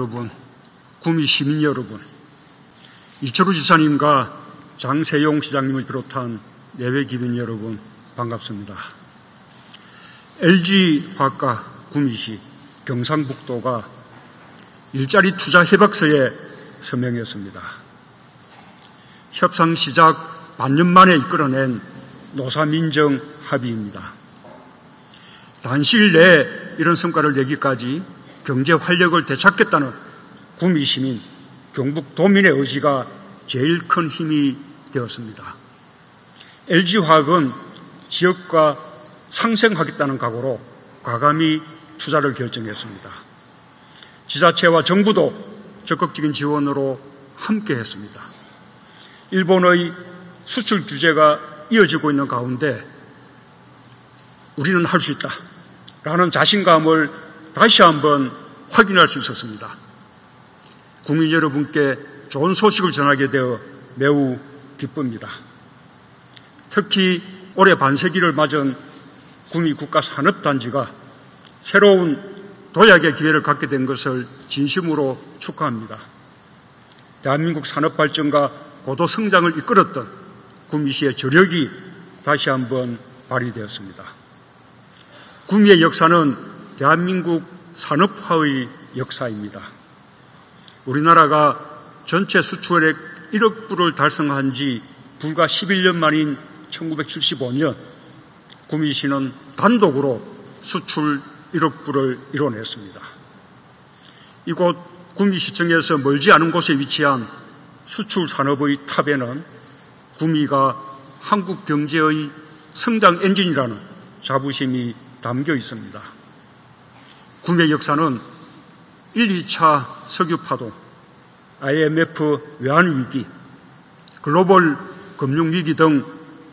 여러분, 구미 시민 여러분, 이철우 지사님과 장세용 시장님을 비롯한 내외 기민 여러분, 반갑습니다. LG화학과 구미시 경상북도가 일자리 투자 협약서에 서명했습니다. 협상 시작 반년 만에 이끌어낸 노사민정 합의입니다. 단시일 내에 이런 성과를 내기까지 경제 활력을 되찾겠다는 구미 시민, 경북도민의 의지가 제일 큰 힘이 되었습니다. LG화학은 지역과 상생하겠다는 각오로 과감히 투자를 결정했습니다. 지자체와 정부도 적극적인 지원으로 함께했습니다. 일본의 수출 규제가 이어지고 있는 가운데 우리는 할 수 있다라는 자신감을 다시 한번 확인할 수 있었습니다. 국민 여러분께 좋은 소식을 전하게 되어 매우 기쁩니다. 특히 올해 반세기를 맞은 구미 국가산업단지가 새로운 도약의 기회를 갖게 된 것을 진심으로 축하합니다. 대한민국 산업 발전과 고도 성장을 이끌었던 구미시의 저력이 다시 한번 발휘되었습니다. 구미의 역사는 대한민국 산업화의 역사입니다. 우리나라가 전체 수출액 1억 불을 달성한 지 불과 11년 만인 1975년 구미시는 단독으로 수출 1억 불을 이뤄냈습니다. 이곳 구미시청에서 멀지 않은 곳에 위치한 수출 산업의 탑에는 구미가 한국 경제의 성장 엔진이라는 자부심이 담겨 있습니다. 구미의 역사는 1, 2차 석유파동, IMF 외환위기, 글로벌 금융위기 등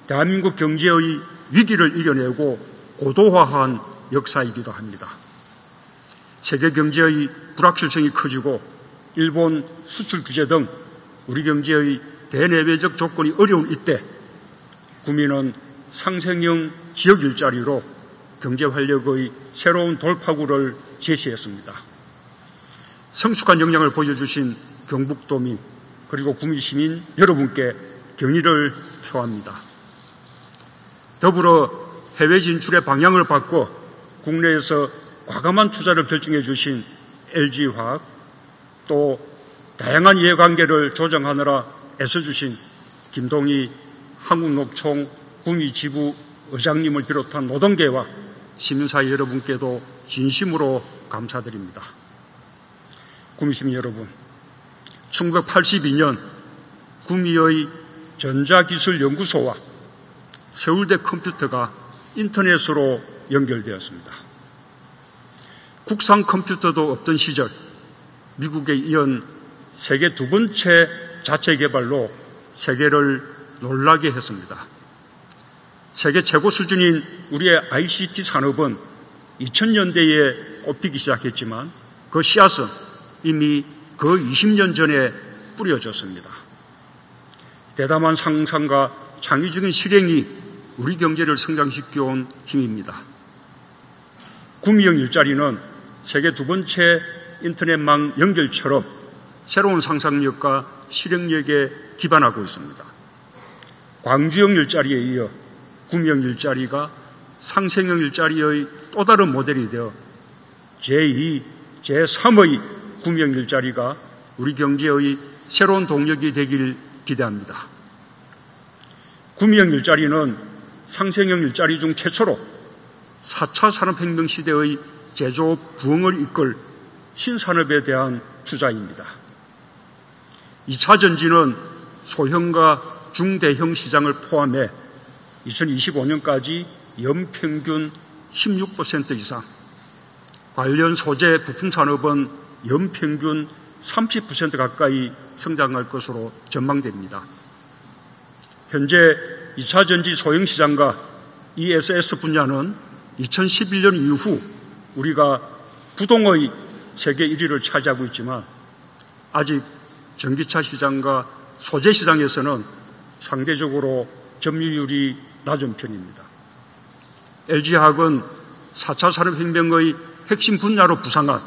대한민국 경제의 위기를 이겨내고 고도화한 역사이기도 합니다. 세계 경제의 불확실성이 커지고 일본 수출 규제 등 우리 경제의 대내외적 조건이 어려운 이때 구미는 상생형 지역 일자리로 경제 활력의 새로운 돌파구를 제시했습니다. 성숙한 역량을 보여주신 경북도민 그리고 구미 시민 여러분께 경의를 표합니다. 더불어 해외 진출의 방향을 바꿔 국내에서 과감한 투자를 결정해 주신 LG화학, 또 다양한 이해관계를 조정하느라 애써주신 김동희 한국노총 구미지부 의장님을 비롯한 노동계와 시민사회 여러분께도 진심으로 감사드립니다. 구미시민 여러분, 1982년 구미의 전자기술연구소와 서울대 컴퓨터가 인터넷으로 연결되었습니다. 국산 컴퓨터도 없던 시절 미국에 이은 세계 두 번째 자체 개발로 세계를 놀라게 했습니다. 세계 최고 수준인 우리의 ICT 산업은 2000년대에 꽃피기 시작했지만 그 씨앗은 이미 그 20년 전에 뿌려졌습니다. 대담한 상상과 창의적인 실행이 우리 경제를 성장시켜온 힘입니다. 구미형 일자리는 세계 두 번째 인터넷망 연결처럼 새로운 상상력과 실행력에 기반하고 있습니다. 광주형 일자리에 이어 구미형 일자리가 상생형 일자리의 또 다른 모델이 되어 제2, 제3의 구미형 일자리가 우리 경제의 새로운 동력이 되길 기대합니다. 구미형 일자리는 상생형 일자리 중 최초로 4차 산업혁명 시대의 제조업 부흥을 이끌 신산업에 대한 투자입니다. 2차 전지는 소형과 중대형 시장을 포함해 2025년까지 연평균 16% 이상, 관련 소재 부품 산업은 연평균 30% 가까이 성장할 것으로 전망됩니다. 현재 2차 전지 소형 시장과 ESS 분야는 2011년 이후 우리가 부동의 세계 1위를 차지하고 있지만 아직 전기차 시장과 소재 시장에서는 상대적으로 점유율이 낮은 편입니다. LG화학은 4차 산업혁명의 핵심 분야로 부상한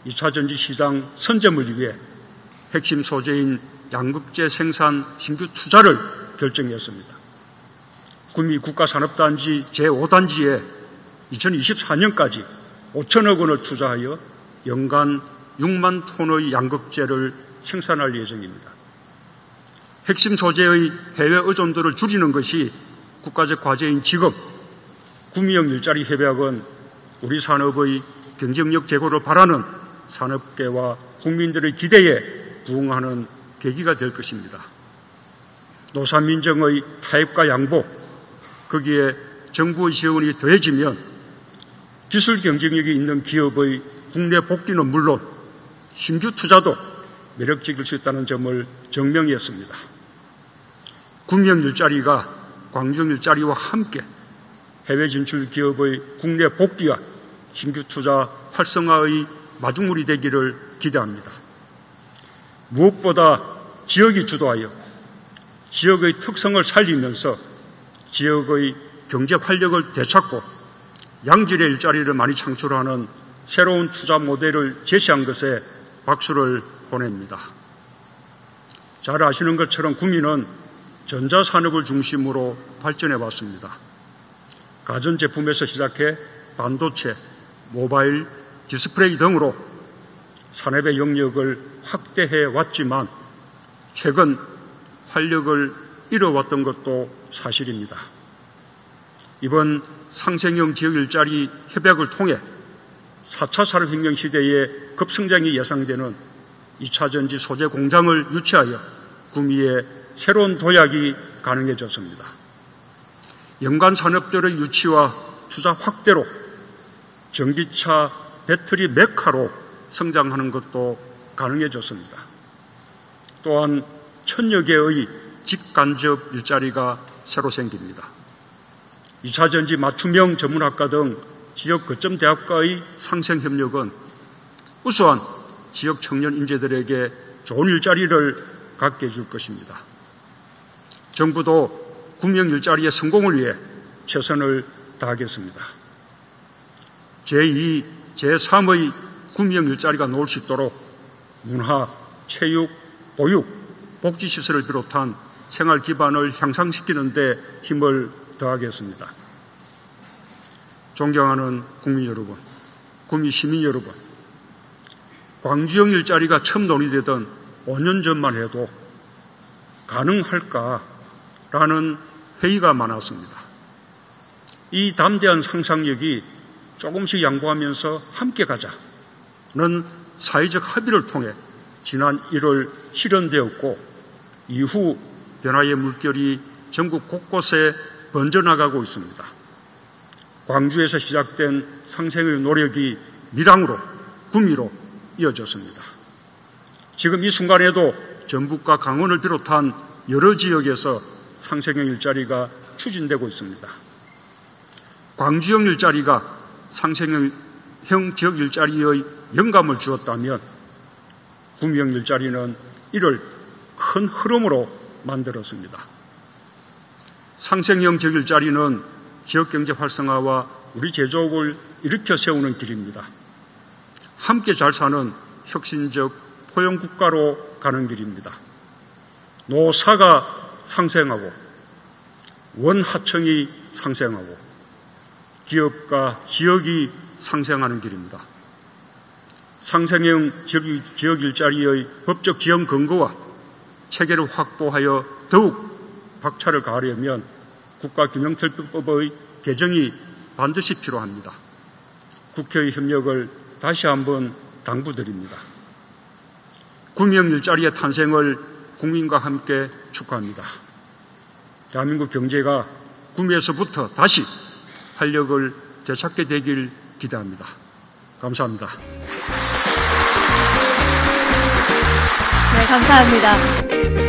2차 전지 시장 선점을 위해 핵심 소재인 양극재 생산 신규 투자를 결정했습니다. 구미 국가산업단지 제5단지에 2024년까지 5천억 원을 투자하여 연간 6만 톤의 양극재를 생산할 예정입니다. 핵심 소재의 해외 의존도를 줄이는 것이 국가적 과제인 지금 구미형 일자리 협약은 우리 산업의 경쟁력 제고를 바라는 산업계와 국민들의 기대에 부응하는 계기가 될 것입니다. 노사민정의 타협과 양보, 거기에 정부의 지원이 더해지면 기술 경쟁력이 있는 기업의 국내 복귀는 물론 신규 투자도 매력적일 수 있다는 점을 증명했습니다. 구미형 일자리가 광주형 일자리와 함께 해외 진출 기업의 국내 복귀와 신규 투자 활성화의 마중물이 되기를 기대합니다. 무엇보다 지역이 주도하여 지역의 특성을 살리면서 지역의 경제 활력을 되찾고 양질의 일자리를 많이 창출하는 새로운 투자 모델을 제시한 것에 박수를 보냅니다. 잘 아시는 것처럼 구미는 전자산업을 중심으로 발전해 왔습니다. 가전제품에서 시작해 반도체, 모바일, 디스플레이 등으로 산업의 영역을 확대해 왔지만 최근 활력을 잃어왔던 것도 사실입니다. 이번 상생형 지역 일자리 협약을 통해 4차 산업혁명 시대에 급성장이 예상되는 2차 전지 소재 공장을 유치하여 구미에 새로운 도약이 가능해졌습니다. 연관 산업들의 유치와 투자 확대로 전기차 배터리 메카로 성장하는 것도 가능해졌습니다. 또한 1000여 개의 직간접 일자리가 새로 생깁니다. 2차 전지 맞춤형 전문학과 등 지역 거점 대학과의 상생 협력은 우수한 지역 청년 인재들에게 좋은 일자리를 갖게 해줄 것입니다. 정부도 구미형 일자리의 성공을 위해 최선을 다하겠습니다. 제2, 제3의 구미형 일자리가 나올 수 있도록 문화, 체육, 보육, 복지시설을 비롯한 생활 기반을 향상시키는 데 힘을 더하겠습니다. 존경하는 국민 여러분, 구미 시민 여러분, 광주형 일자리가 처음 논의되던 5년 전만 해도 가능할까라는 회의가 많았습니다. 이 담대한 상상력이 조금씩 양보하면서 함께 가자는 사회적 합의를 통해 지난 1월 실현되었고 이후 변화의 물결이 전국 곳곳에 번져나가고 있습니다. 광주에서 시작된 상생의 노력이 밀양으로, 구미로 이어졌습니다. 지금 이 순간에도 전북과 강원을 비롯한 여러 지역에서 상생형 일자리가 추진되고 있습니다. 광주형 일자리가 상생형 지역 일자리의 영감을 주었다면 구미형 일자리는 이를 큰 흐름으로 만들었습니다. 상생형 지역 일자리는 지역경제 활성화와 우리 제조업을 일으켜 세우는 길입니다. 함께 잘 사는 혁신적 포용국가로 가는 길입니다. 노사가 상생하고 원하청이 상생하고 기업과 지역이 상생하는 길입니다. 상생형 지역 일자리의 법적 지원 근거와 체계를 확보하여 더욱 박차를 가하려면 국가균형특별법의 개정이 반드시 필요합니다. 국회의 협력을 다시 한번 당부드립니다. 구미형 일자리의 탄생을 국민과 함께 축하합니다. 대한민국 경제가 구미에서부터 다시 활력을 되찾게 되길 기대합니다. 감사합니다. 네, 감사합니다.